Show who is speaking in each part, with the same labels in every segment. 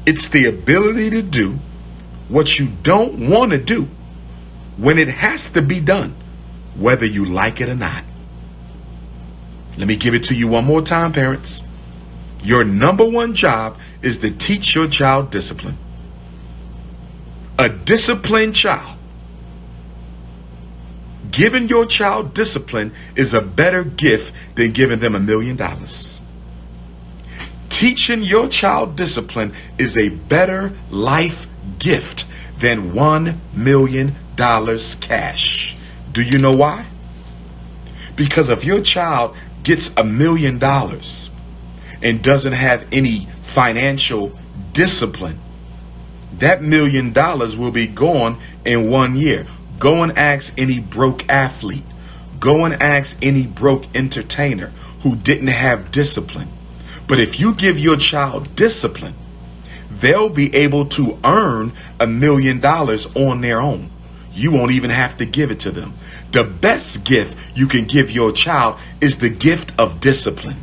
Speaker 1: It's the ability to do what you don't want to do when it has to be done, whether you like it or not. Let me give it to you one more time, parents. Your number one job is to teach your child discipline. A disciplined child. Giving your child discipline is a better gift than giving them $1 million. Teaching your child discipline is a better life gift than $1 million cash. Do you know why? Because if your child gets $1 million and doesn't have any financial discipline, that $1 million will be gone in 1 year. Go and ask any broke athlete. Go and ask any broke entertainer who didn't have discipline. But if you give your child discipline, they'll be able to earn $1 million on their own. You won't even have to give it to them. The best gift you can give your child is the gift of discipline.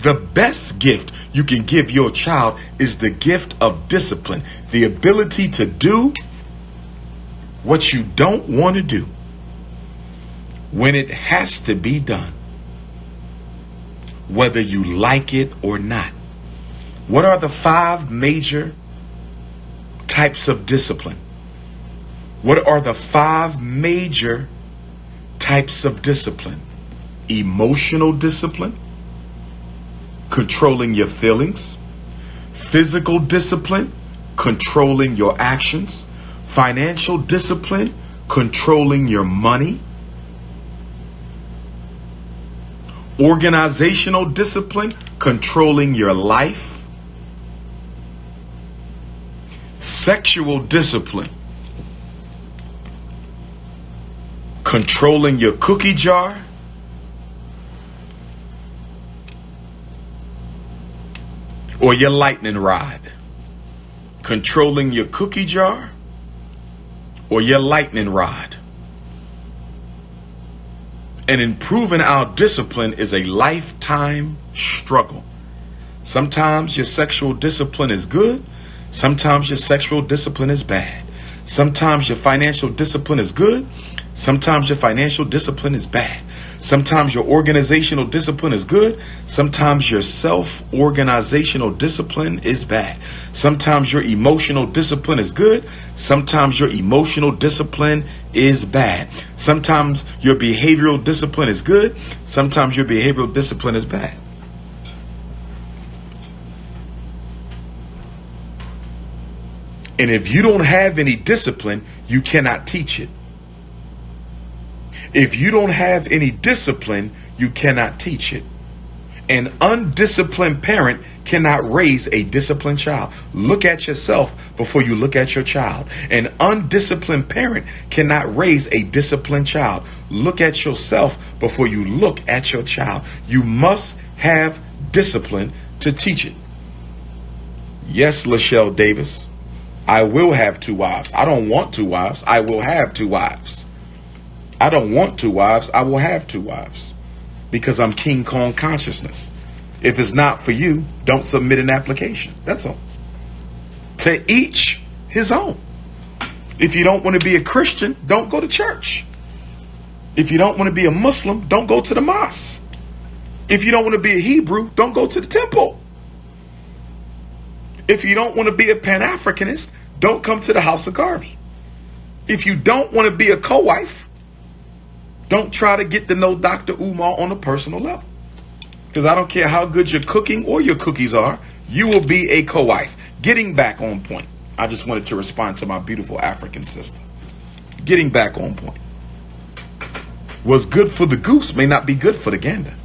Speaker 1: The best gift you can give your child is the gift of discipline. The ability to do what you don't want to do when it has to be done, whether you like it or not. What are the 5 major types of discipline? What are the 5 major types of discipline? Emotional discipline, controlling your feelings. Physical discipline, controlling your actions. Financial discipline, controlling your money. Organizational discipline, controlling your life. Sexual discipline, controlling your cookie jar. Or your lightning rod. Controlling your cookie jar or your lightning rod. And improving our discipline is a lifetime struggle. Sometimes your sexual discipline is good. Sometimes your sexual discipline is bad. Sometimes your financial discipline is good. Sometimes your financial discipline is bad. Sometimes your organizational discipline is good. Sometimes your self-organizational discipline is bad. Sometimes your emotional discipline is good. Sometimes your emotional discipline is bad. Sometimes your behavioral discipline is good. Sometimes your behavioral discipline is bad. And if you don't have any discipline, you cannot teach it. If you don't have any discipline, you cannot teach it. An undisciplined parent cannot raise a disciplined child. Look at yourself before you look at your child. An undisciplined parent cannot raise a disciplined child. Look at yourself before you look at your child. You must have discipline to teach it. Yes, Lachelle Davis, I will have 2 wives. I don't want 2 wives. I will have 2 wives. I don't want 2 wives. I will have 2 wives because I'm King Kong consciousness. If it's not for you, don't submit an application. That's all. To each his own. If you don't want to be a Christian, don't go to church. If you don't want to be a Muslim, don't go to the mosque. If you don't want to be a Hebrew, don't go to the temple. If you don't want to be a Pan-Africanist, don't come to the house of Garvey. If you don't want to be a co-wife, don't try to get to know Dr. Umar on a personal level. Because I don't care how good your cooking or your cookies are, you will be a co-wife. Getting back on point. I just wanted to respond to my beautiful African sister. Getting back on point. What's good for the goose may not be good for the gander.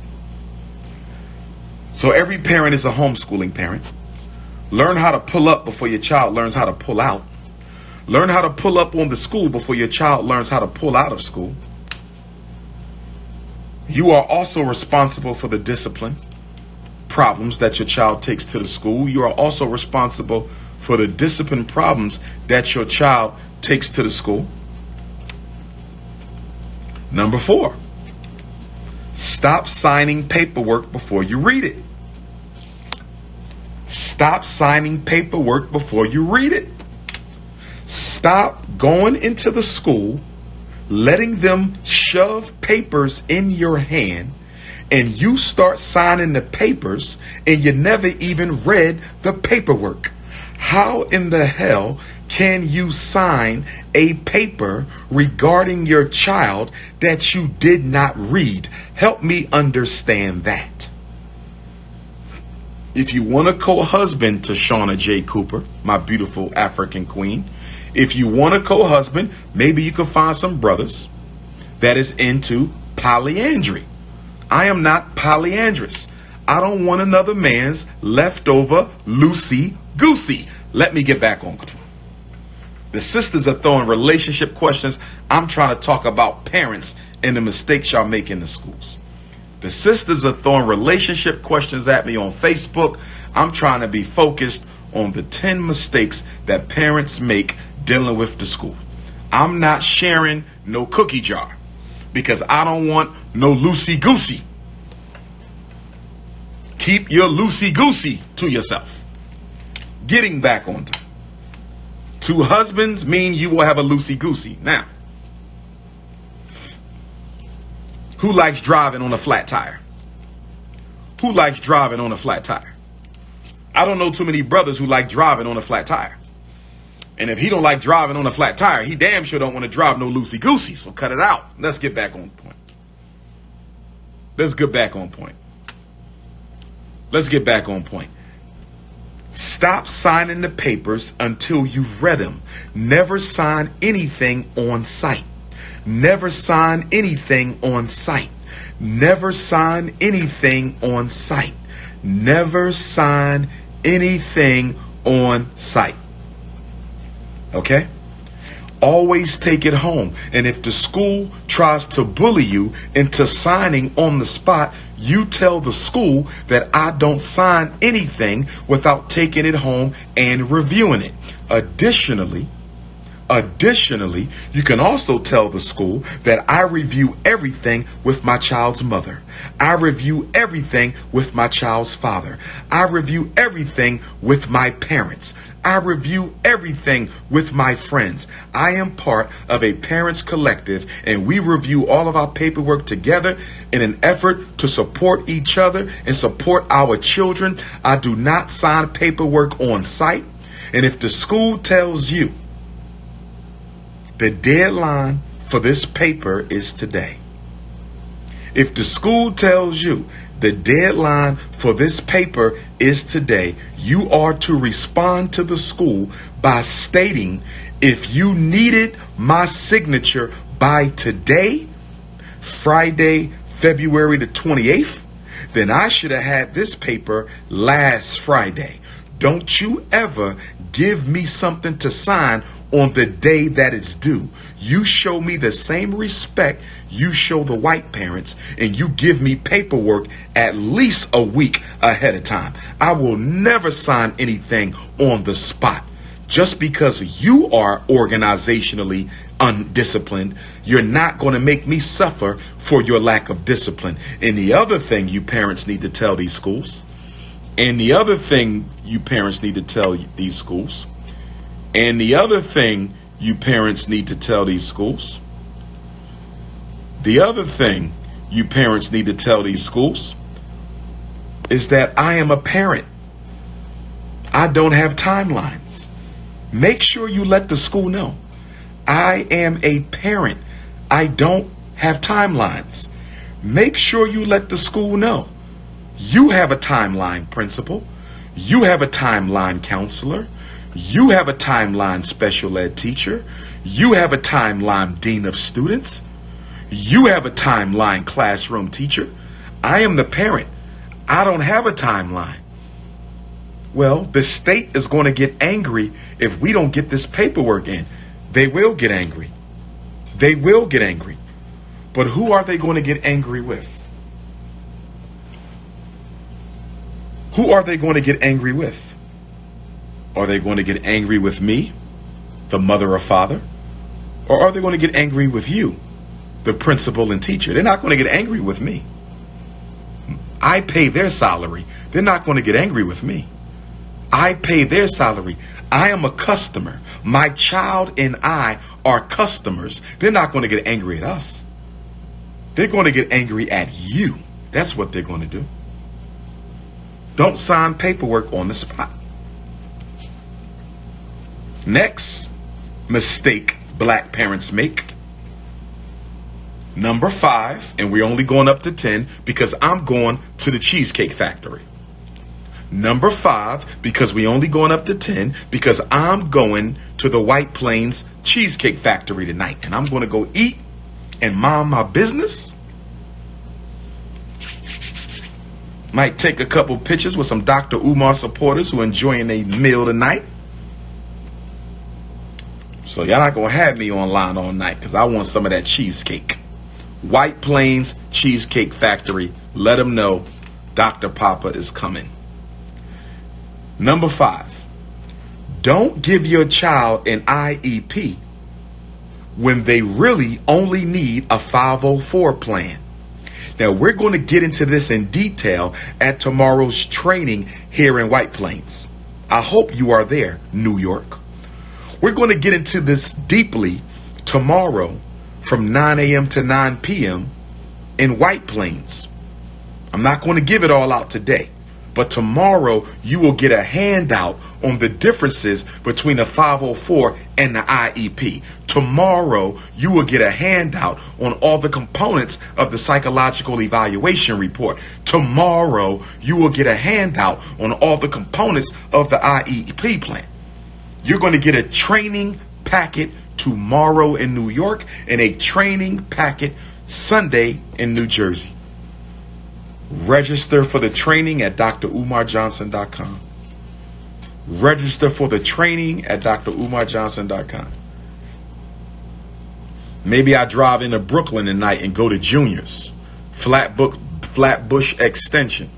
Speaker 1: So every parent is a homeschooling parent. Learn how to pull up before your child learns how to pull out. Learn how to pull up on the school before your child learns how to pull out of school. You are also responsible for the discipline problems that your child takes to the school. You are also responsible for the discipline problems that your child takes to the school. Number 4, stop signing paperwork before you read it. Stop signing paperwork before you read it. Stop going into the school, letting them shove papers in your hand, and you start signing the papers and you never even read the paperwork. How in the hell can you sign a paper regarding your child that you did not read? Help me understand that. If you want a co-husband to Shauna J. Cooper, my beautiful African queen, if you want a co-husband, maybe you can find some brothers that is into polyandry. I am not polyandrous. I don't want another man's leftover loosey-goosey. Let me get back on. The sisters are throwing relationship questions. I'm trying to talk about parents and the mistakes y'all make in the schools. The sisters are throwing relationship questions at me on Facebook. I'm trying to be focused on the 10 mistakes that parents make dealing with the school. I'm not sharing no cookie jar because I don't want no loosey-goosey. Keep your loosey-goosey to yourself. Getting back on time. 2 husbands mean you will have a loosey-goosey. Now, who likes driving on a flat tire? Who likes driving on a flat tire? I don't know too many brothers who like driving on a flat tire. And if he don't like driving on a flat tire, he damn sure don't want to drive no loosey-goosey. So cut it out. Let's get back on point. Let's get back on point. Let's get back on point. Stop signing the papers until you've read them. Never sign anything on sight. Never sign anything on sight. Never sign anything on sight. Never sign anything on sight. Okay? Always take it home. And if the school tries to bully you into signing on the spot, you tell the school that I don't sign anything without taking it home and reviewing it. Additionally, you can also tell the school that I review everything with my child's mother. I review everything with my child's father. I review everything with my parents. I review everything with my friends. I am part of a parents collective, and we review all of our paperwork together in an effort to support each other and support our children. I do not sign paperwork on site. And if the school tells you the deadline for this paper is today, if the school tells you the deadline for this paper is today, you are to respond to the school by stating, if you needed my signature by today, Friday, February the 28th, then I should have had this paper last Friday. Don't you ever give me something to sign on the day that it's due. You show me the same respect you show the white parents, and you give me paperwork at least a week ahead of time. I will never sign anything on the spot. Just because you are organizationally undisciplined, you're not going to make me suffer for your lack of discipline. And the other thing you parents need to tell these schools, and the other thing you parents need to tell these schools, and the other thing you parents need to tell these schools, the other thing you parents need to tell these schools is that I am a parent. I don't have timelines. Make sure you let the school know. I am a parent. I don't have timelines. Make sure you let the school know. You have a timeline principal. You have a timeline counselor. You have a timeline special ed teacher. You have a timeline dean of students. You have a timeline classroom teacher. I am the parent. I don't have a timeline. Well, the state is going to get angry if we don't get this paperwork in. They will get angry. They will get angry. But who are they going to get angry with? Who are they going to get angry with? Are they going to get angry with me, the mother or father? Or are they going to get angry with you, the principal and teacher? They're not going to get angry with me. I pay their salary. They're not going to get angry with me. I pay their salary. I am a customer. My child and I are customers. They're not going to get angry at us. They're going to get angry at you. That's what they're going to do. Don't sign paperwork on the spot. Next mistake black parents make. Number 5, and we're only going up to 10 because I'm going to the Cheesecake Factory. Number 5, because we only going up to 10, because I'm going to the White Plains Cheesecake Factory tonight. And I'm going to go eat and mind my business. Might take a couple pictures with some Dr. Umar supporters who are enjoying a meal tonight. So y'all not going to have me online all night because I want some of that cheesecake. White Plains Cheesecake Factory. Let them know Dr. Papa is coming. Number 5, don't give your child an IEP when they really only need a 504 plan. Now, we're going to get into this in detail at tomorrow's training here in White Plains. I hope you are there, New York. We're going to get into this deeply tomorrow from 9 a.m. to 9 p.m. in White Plains. I'm not going to give it all out today. But tomorrow, you will get a handout on the differences between a 504 and the IEP. Tomorrow, you will get a handout on all the components of the psychological evaluation report. Tomorrow, you will get a handout on all the components of the IEP plan. You're going to get a training packet tomorrow in New York and a training packet Sunday in New Jersey. Register for the training at DrUmarJohnson.com. Register for the training at DrUmarJohnson.com. Maybe I drive into Brooklyn tonight and go to Junior's, Flatbush Extension.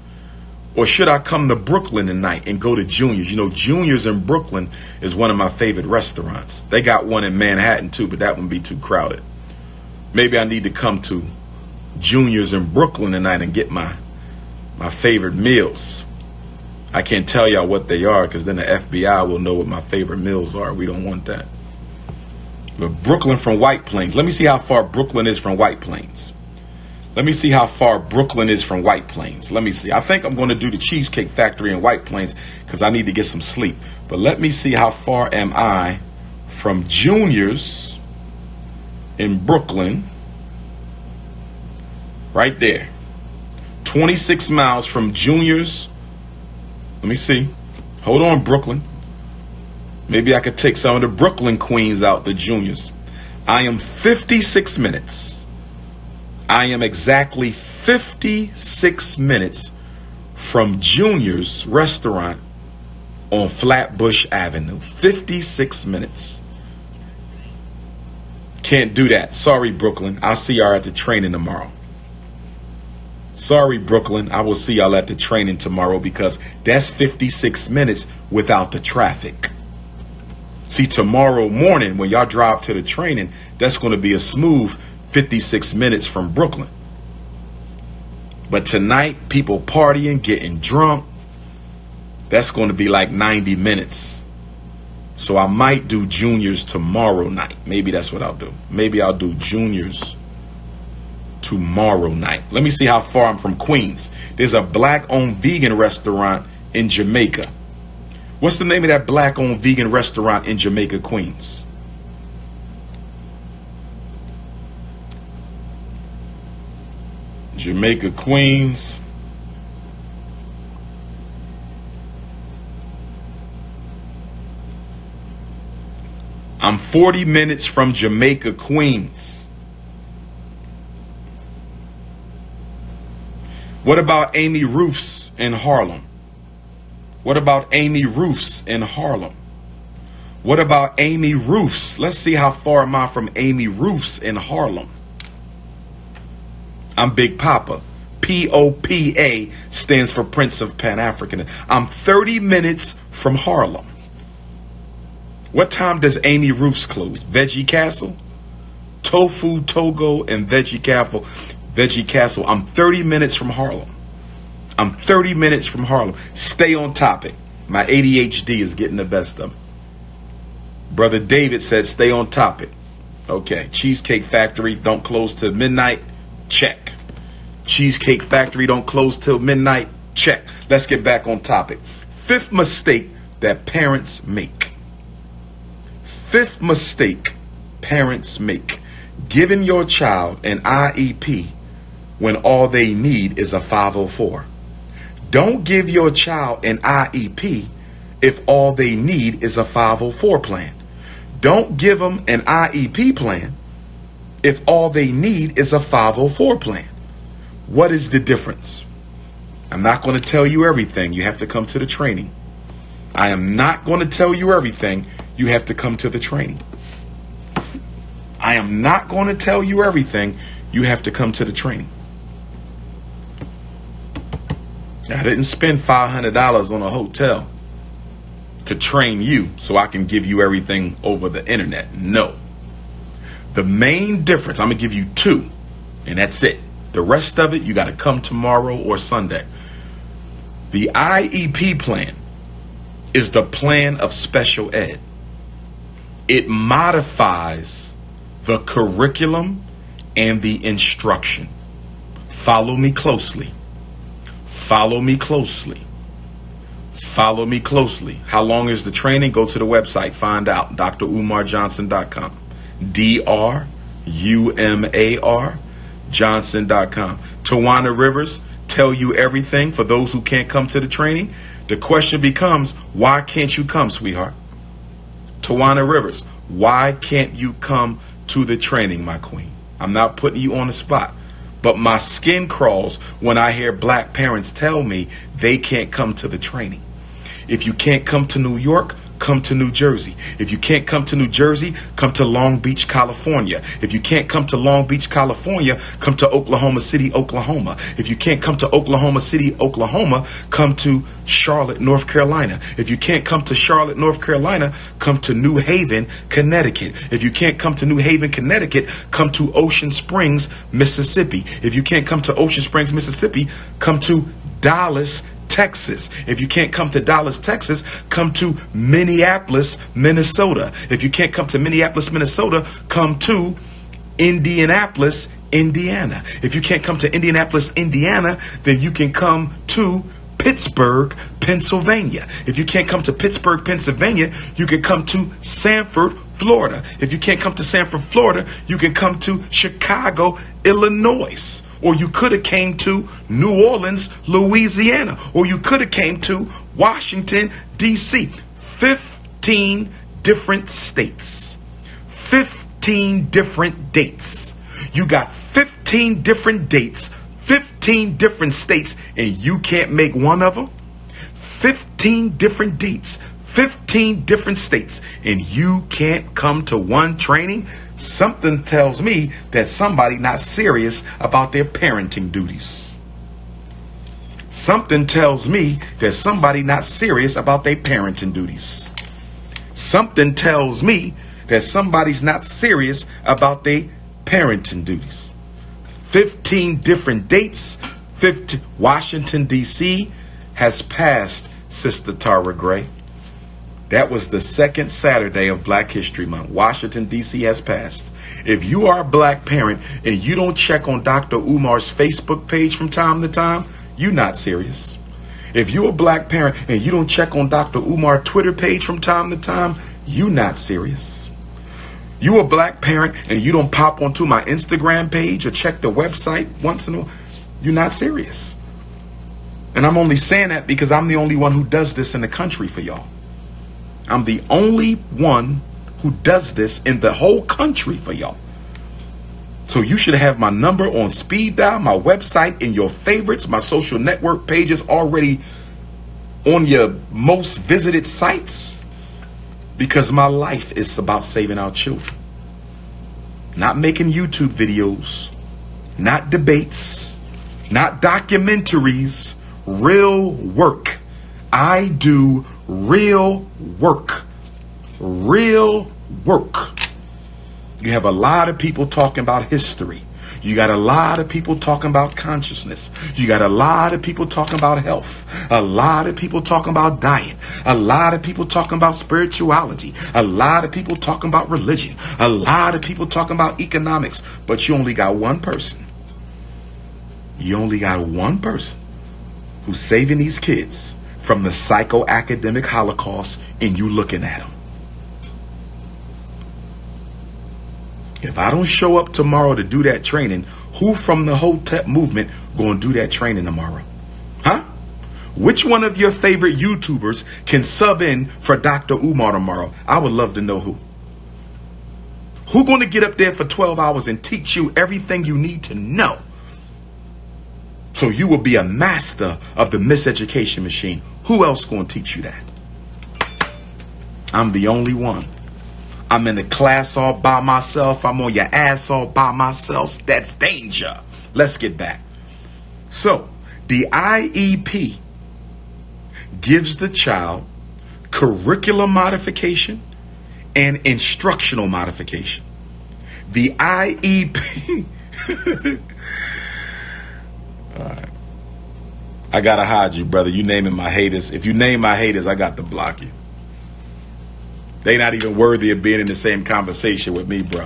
Speaker 1: Or should I come to Brooklyn tonight and go to Junior's? You know, Junior's in Brooklyn is one of my favorite restaurants. They got one in Manhattan too, but that would be too crowded. Maybe I need to come to Junior's in Brooklyn tonight and get my favorite meals. I can't tell y'all what they are because then the FBI will know what my favorite meals are. We don't want that. But Brooklyn from White Plains. Let me see how far Brooklyn is from White Plains. Let me see how far Brooklyn is from White Plains. Let me see. I think I'm going to do the Cheesecake Factory in White Plains because I need to get some sleep. But let me see how far am I from Junior's in Brooklyn. Right there. 26 miles from Junior's. Let me see. Hold on, Brooklyn. Maybe I could take some of the Brooklyn queens out to Junior's. I am 56 minutes. I am exactly 56 minutes from Junior's restaurant on Flatbush Avenue. 56 minutes. Can't do that. Sorry, Brooklyn. I'll see y'all at the training tomorrow. Sorry, Brooklyn. I will see y'all at the training tomorrow because that's 56 minutes without the traffic. See, tomorrow morning when y'all drive to the training, that's going to be a smooth 56 minutes from Brooklyn. But tonight, people partying, getting drunk, that's going to be like 90 minutes. So I might do Junior's tomorrow night. Maybe that's what I'll do. Maybe I'll do Junior's tomorrow night. Let me see how far I'm from Queens. There's a black-owned vegan restaurant in Jamaica. What's the name of that black-owned vegan restaurant in Jamaica, Queens? Jamaica, Queens. I'm 40 minutes from Jamaica, Queens. What about Amy Roof's in Harlem? What about Amy Roof's in Harlem? What about Amy Roof's? Let's see how far am I from Amy Roof's in Harlem. I'm Big Papa. P.O.P.A stands for Prince of Pan-Africanism. I'm 30 minutes from Harlem. What time does Amy Roof's close? Veggie Castle? Tofu, Togo, and Veggie Castle. I'm 30 minutes from Harlem. I'm 30 minutes from Harlem. Stay on topic. My ADHD is getting the best of me. Brother David said, stay on topic. Okay. Cheesecake Factory don't close till midnight. Check. Cheesecake Factory don't close till midnight. Check. Let's get back on topic. Fifth mistake that parents make. Fifth mistake parents make. Giving your child an IEP when all they need is a 504. Don't give your child an IEP if all they need is a 504 plan. Don't give them an IEP plan if all they need is a 504 plan. What is the difference? I'm not going to tell you everything. You have to come to the training. I am not going to tell you everything. You have to come to the training. I am not going to tell you everything. You have to come to the training. I didn't spend $500 on a hotel to train you so I can give you everything over the internet. No. The main difference, I'm going to give you two, and that's it. The rest of it, you got to come tomorrow or Sunday. The IEP plan is the plan of special ed. It modifies the curriculum and the instruction. Follow me closely. Follow me closely. Follow me closely. How long is the training? Go to the website. Find out. DrUmarJohnson.com. DrUMar Johnson.com. Tawana Rivers tell you everything for those who can't come to the training. The question becomes, why can't you come, sweetheart? Tawana Rivers, why can't you come to the training, my queen? I'm not putting you on the spot, but my skin crawls when I hear black parents tell me they can't come to the training. If you can't come to New York, come to New Jersey. If you can't come to New Jersey, come to Long Beach, California. If you can't come to Long Beach, California, come to Oklahoma City, Oklahoma. If you can't come to Oklahoma City, Oklahoma, come to Charlotte, North Carolina. If you can't come to Charlotte, North Carolina, come to New Haven, Connecticut. If you can't come to New Haven, Connecticut, come to Ocean Springs, Mississippi. If you can't come to Ocean Springs, Mississippi, come to Dallas, Texas. If you can't come to Dallas, Texas, come to Minneapolis, Minnesota. If you can't come to Minneapolis, Minnesota, come to Indianapolis, Indiana. If you can't come to Indianapolis, Indiana, then you can come to Pittsburgh, Pennsylvania. If you can't come to Pittsburgh, Pennsylvania, you can come to Sanford, Florida. If you can't come to Sanford, Florida, you can come to Chicago, Illinois. Or you could have came to New Orleans, Louisiana. Or you could have came to Washington, D.C. 15 different states. 15 different dates. You got 15 different dates, 15 different states, and you can't make one of them? 15 different dates, 15 different states, and you can't come to one training? Something tells me that somebody not serious about their parenting duties. Something tells me that somebody not serious about their parenting duties. Something tells me that somebody's not serious about their parenting duties. 15 different dates. Washington, D.C. has passed, Sister Tara Gray. That was the second Saturday of Black History Month. Washington, D.C. has passed. If you are a black parent and you don't check on Dr. Umar's Facebook page from time to time, you're not serious. If you're a black parent and you don't check on Dr. Umar's Twitter page from time to time, you're not serious. You a black parent and you don't pop onto my Instagram page or check the website once in a while, you're not serious. And I'm only saying that because I'm the only one who does this in the country for y'all. I'm the only one who does this in the whole country for y'all. So you should have my number on speed dial, my website, in your favorites, my social network pages already on your most visited sites, because my life is about saving our children. Not making YouTube videos, not debates, not documentaries, real work. I do real work. Real work. You have a lot of people talking about history. You got a lot of people talking about consciousness. You got a lot of people talking about health. A lot of people talking about diet. A lot of people talking about spirituality. A lot of people talking about religion. A lot of people talking about economics. But you only got one person. You only got one person who's saving these kids from the psychoacademic holocaust, and you looking at them. If I don't show up tomorrow to do that training, who from the Hotep movement going to do that training tomorrow? Huh? Which one of your favorite YouTubers can sub in for Dr. Umar tomorrow? I would love to know who. Who going to get up there for 12 hours and teach you everything you need to know? So you will be a master of the miseducation machine. Who else going to teach you that? I'm the only one. I'm in the class all by myself. I'm on your ass all by myself. That's danger. Let's get back. So the IEP gives the child curriculum modification and instructional modification. The IEP. All right. I gotta hide you, brother. You naming my haters. If you name my haters, I got to block you. They not even worthy of being in the same conversation with me, bro.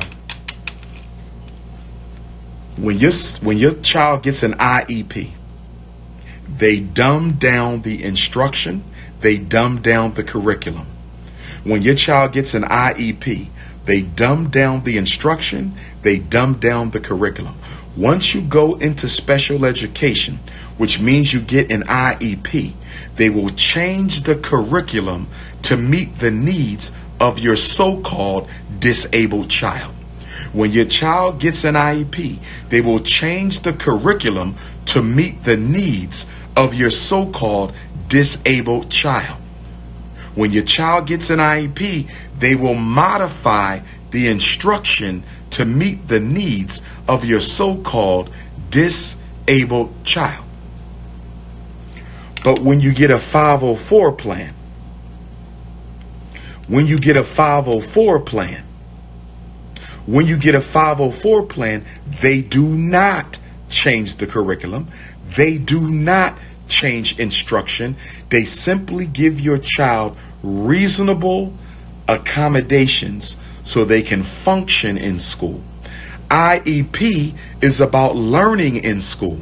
Speaker 1: When your child gets an IEP, they dumb down the instruction, they dumb down the curriculum. When your child gets an IEP, they dumb down the instruction, they dumb down the curriculum. Once you go into special education, which means you get an IEP, they will change the curriculum to meet the needs of your so-called disabled child. When your child gets an IEP, they will change the curriculum to meet the needs of your so-called disabled child. When your child gets an IEP, they will modify the instruction to meet the needs of your so-called disabled child. But when you get a 504 plan, when you get a 504 plan, they do not change the curriculum. They do not change instruction. They simply give your child reasonable accommodations so they can function in school. IEP is about learning in school.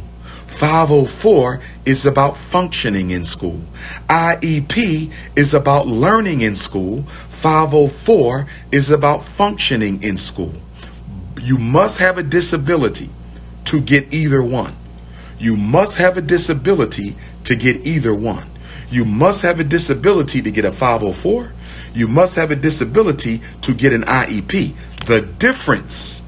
Speaker 1: 504 is about functioning in school. IEP is about learning in school. 504 is about functioning in school. You must have a disability to get either one. You must have a disability to get either one. You must have a disability to get a 504. You must have a disability to get an IEP. The difference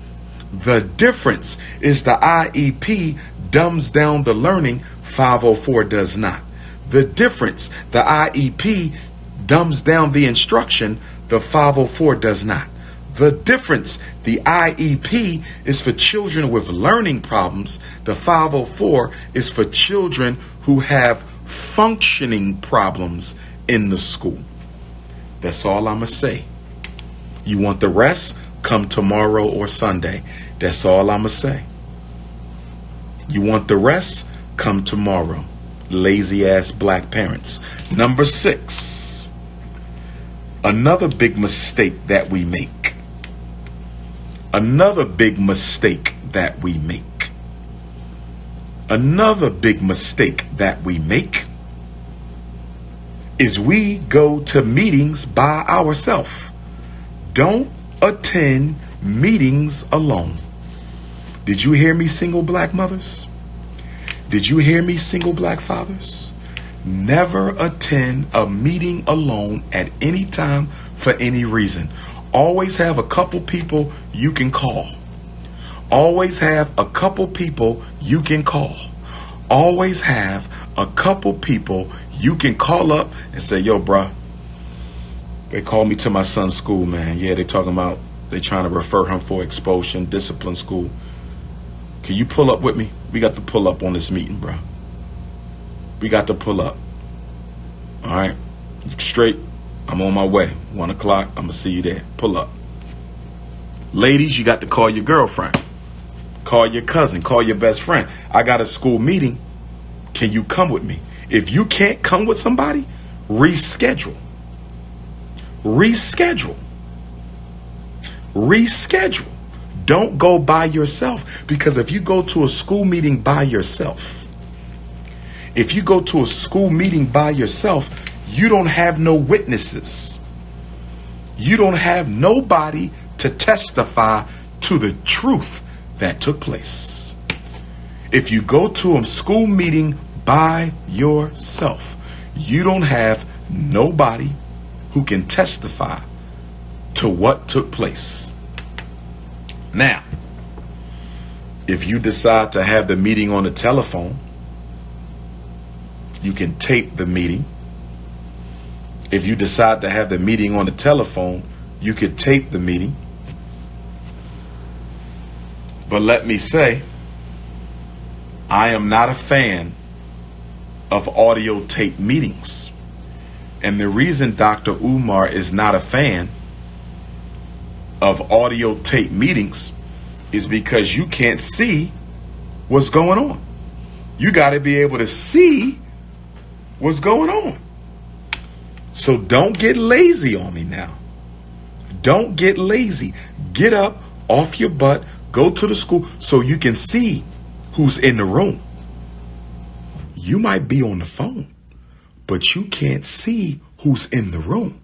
Speaker 1: is the IEP dumbs down the learning, 504 does not. The difference, the IEP dumbs down the instruction, the 504 does not. The difference, the IEP is for children with learning problems. The 504 is for children who have functioning problems in the school. That's all I'm going to say. You want the rest? Come tomorrow or Sunday. That's all I'm going to say. You want the rest? Come tomorrow. Lazy ass black parents. Number 6. Another big mistake that we make. Another big mistake that we make. Another big mistake that we make is we go to meetings by ourselves. Don't attend meetings alone. Did you hear me, single black mothers? Did you hear me, single black fathers? Never attend a meeting alone at any time for any reason. Always have a couple people you can call. Always have a couple people you can call. Always have a couple people you can call up and say, yo, bruh, they called me to my son's school, man. Yeah, they talking about they trying to refer him for expulsion, discipline school. Can you pull up with me? We got to pull up on this meeting, bro. We got to pull up. All right. Straight. I'm on my way. 1 o'clock. I'm going to see you there. Pull up. Ladies, you got to call your girlfriend. Call your cousin, call your best friend. I got a school meeting. Can you come with me? If you can't come with somebody, reschedule. Reschedule. Reschedule. Don't go by yourself, because if you go to a school meeting by yourself, you don't have no witnesses. You don't have nobody to testify to the truth that took place. If you go to a school meeting by yourself, you don't have nobody who can testify to what took place. Now, if you decide to have the meeting on the telephone, you can tape the meeting. If you decide to have the meeting on the telephone, you could tape the meeting. But let me say, I am not a fan of audio tape meetings. And the reason Dr. Umar is not a fan of audio tape meetings is because you can't see what's going on. You got to be able to see what's going on. So don't get lazy on me now. Don't get lazy. Get up off your butt, go to the school so you can see who's in the room. You might be on the phone, but you can't see who's in the room.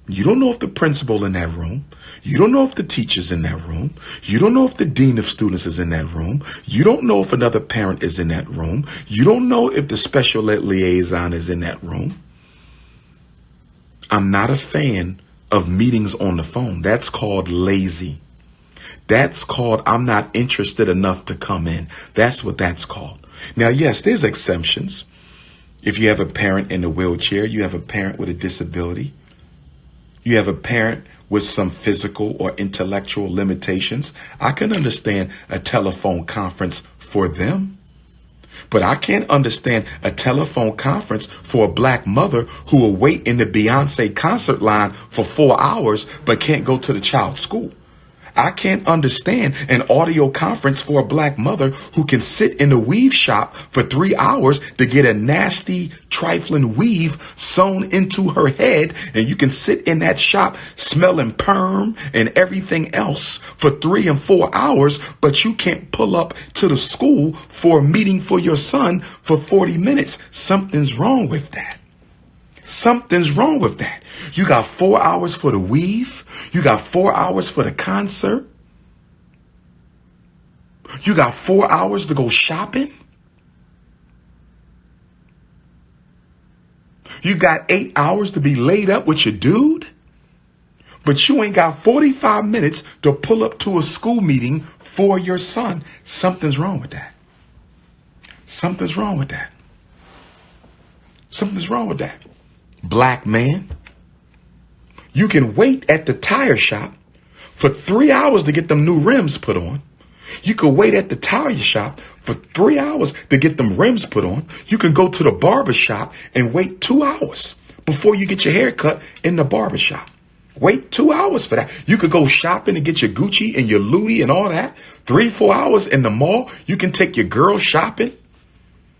Speaker 1: You don't know if the principal in that room. You don't know if the teacher's in that room. You don't know if the dean of students is in that room. You don't know if another parent is in that room. You don't know if the special ed liaison is in that room. I'm not a fan of meetings on the phone. That's called lazy. That's called I'm not interested enough to come in. That's what that's called. Now, yes, there's exemptions. If you have a parent in a wheelchair, you have a parent with a disability, you have a parent with some physical or intellectual limitations, I can understand a telephone conference for them. But I can't understand a telephone conference for a black mother who will wait in the Beyonce concert line for 4 hours but can't go to the child's school. I can't understand an audio conference for a black mother who can sit in a weave shop for 3 hours to get a nasty, trifling weave sewn into her head. And you can sit in that shop smelling perm and everything else for 3 and 4 hours, but you can't pull up to the school for a meeting for your son for 40 minutes. Something's wrong with that. Something's wrong with that. You got 4 hours for the weave. You got 4 hours for the concert. You got 4 hours to go shopping. You got 8 hours to be laid up with your dude. But you ain't got 45 minutes to pull up to a school meeting for your son. Something's wrong with that. Something's wrong with that. Something's wrong with that. Black man, you can wait at the tire shop for 3 hours to get them new rims put on. You can wait at the tire shop for 3 hours to get them rims put on. You can go to the barber shop and wait 2 hours before you get your hair cut in the barber shop. Wait 2 hours for that. You could go shopping and get your Gucci and your Louis and all that. 3-4 hours in the mall. You can take your girl shopping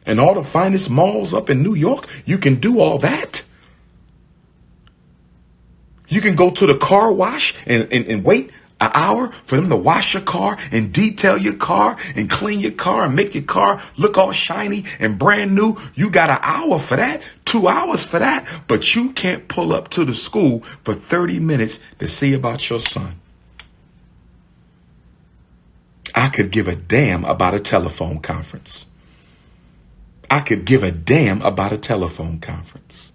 Speaker 1: and all the finest malls up in New York. You can do all that. You can go to the car wash and wait an hour for them to wash your car and detail your car and clean your car and make your car look all shiny and brand new. You got an hour for that, 2 hours for that, but you can't pull up to the school for 30 minutes to see about your son. I could give a damn about a telephone conference. I could give a damn about a telephone conference.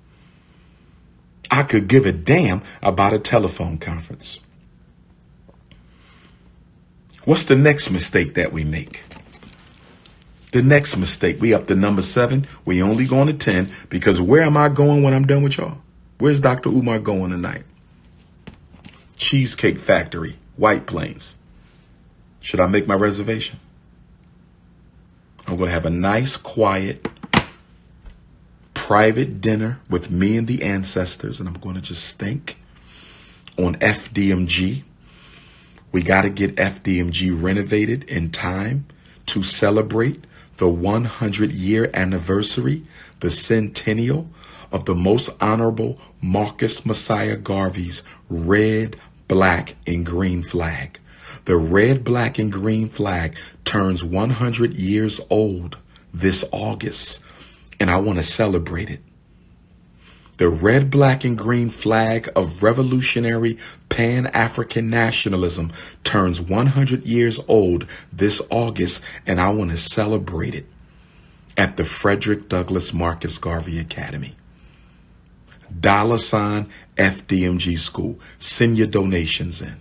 Speaker 1: I could give a damn about a telephone conference. What's the next mistake that we make? The next mistake, we up to number 7. We only going to 10 because where am I going when I'm done with y'all? Where's Dr. Umar going tonight? Cheesecake Factory, White Plains. Should I make my reservation? I'm going to have a nice, quiet, private dinner with me and the ancestors, and I'm going to just think on FDMG. We got to get FDMG renovated in time to celebrate the 100-year anniversary, the centennial of the Most Honorable Marcus Messiah Garvey's red, black, and green flag. The red, black, and green flag turns 100 years old this August, and I want to celebrate it. The red, black, and green flag of revolutionary Pan-African nationalism turns 100 years old this August, and I want to celebrate it at the Frederick Douglass Marcus Garvey Academy. $ FDMG School. Send your donations in.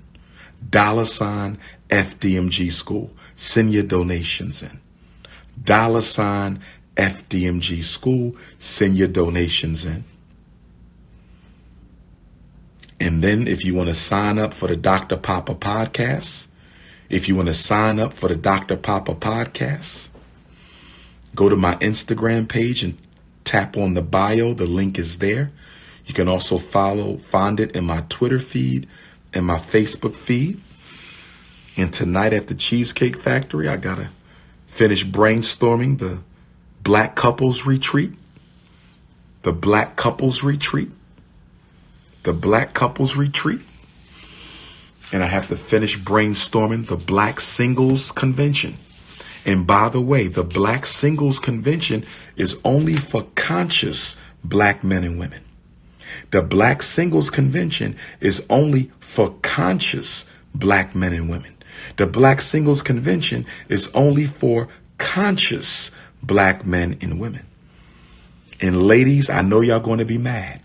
Speaker 1: $ FDMG School. Send your donations in. $ FDMG School. Send your donations in. And then if you want to sign up for the DrP.O.P.A podcast, go to my Instagram page and tap on the bio. The link is there. You can also find it in my Twitter feed and my Facebook feed. And tonight at the Cheesecake Factory, I got to finish brainstorming the Black Couples Retreat. The Black Couples Retreat. And I have to finish brainstorming the Black Singles Convention. And by the way, the Black Singles Convention is only for conscious Black men and women. The Black Singles Convention is only for conscious Black men and women. The Black Singles Convention is only for conscious Black men and women. And ladies, I know y'all going to be mad.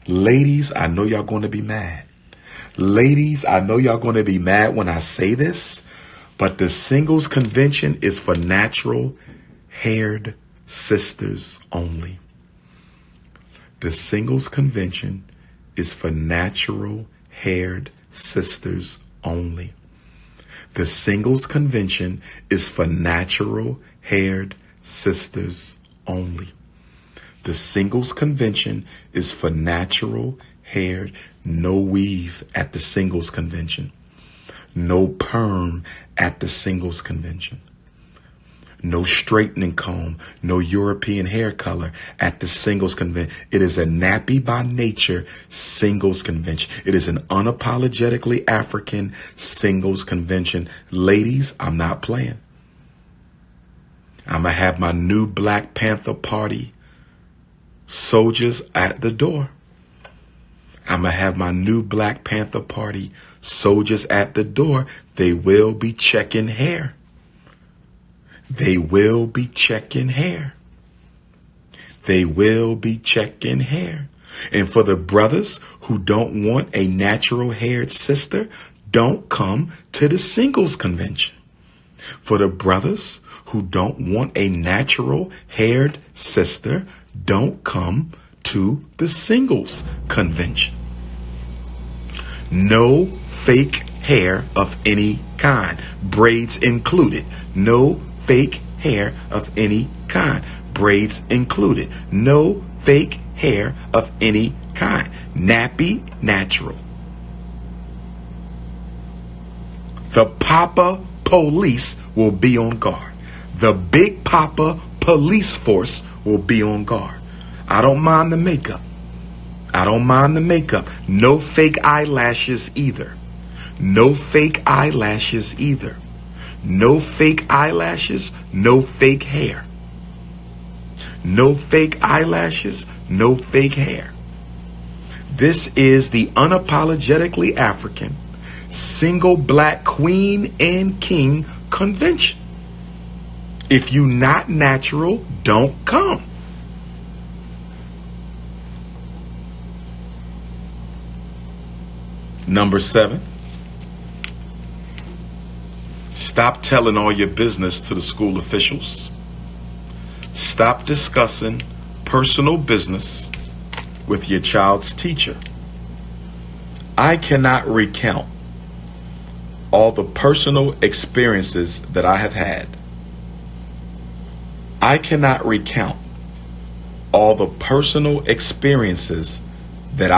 Speaker 1: Ladies, I know y'all going to be mad. Ladies, I know y'all going to be mad when I say this, but the Singles Convention is for natural-haired sisters only. The Singles Convention is for natural-haired sisters only. The Singles Convention is for natural-haired sisters only. The Singles Convention is for natural-haired, no weave at the Singles Convention. No perm at the Singles Convention. No straightening comb, no European hair color at the Singles Convention. It is a nappy by nature Singles Convention. It is an unapologetically African Singles Convention. Ladies, I'm not playing. I'm going to have my new Black Panther Party soldiers at the door. I'm going to have my new Black Panther Party soldiers at the door. They will be checking hair. They will be checking hair. They will be checking hair. And for the brothers who don't want a natural-haired sister, don't come to the Singles Convention. For the brothers who don't want a natural-haired sister, don't come to the Singles Convention. No fake hair of any kind, braids included. No fake hair of any kind, braids included. No fake hair of any kind, nappy, natural. The Papa police will be on guard. The Big Papa police force will be on guard. I don't mind the makeup. I don't mind the makeup. No fake eyelashes either. No fake eyelashes either. No fake eyelashes, no fake hair. No fake eyelashes, no fake hair. This is the unapologetically African single Black queen and king convention. If you not natural, don't come. Number 7. Stop telling all your business to the school officials. Stop discussing personal business with your child's teacher. I cannot recount all the personal experiences that I have had. I cannot recount all the personal experiences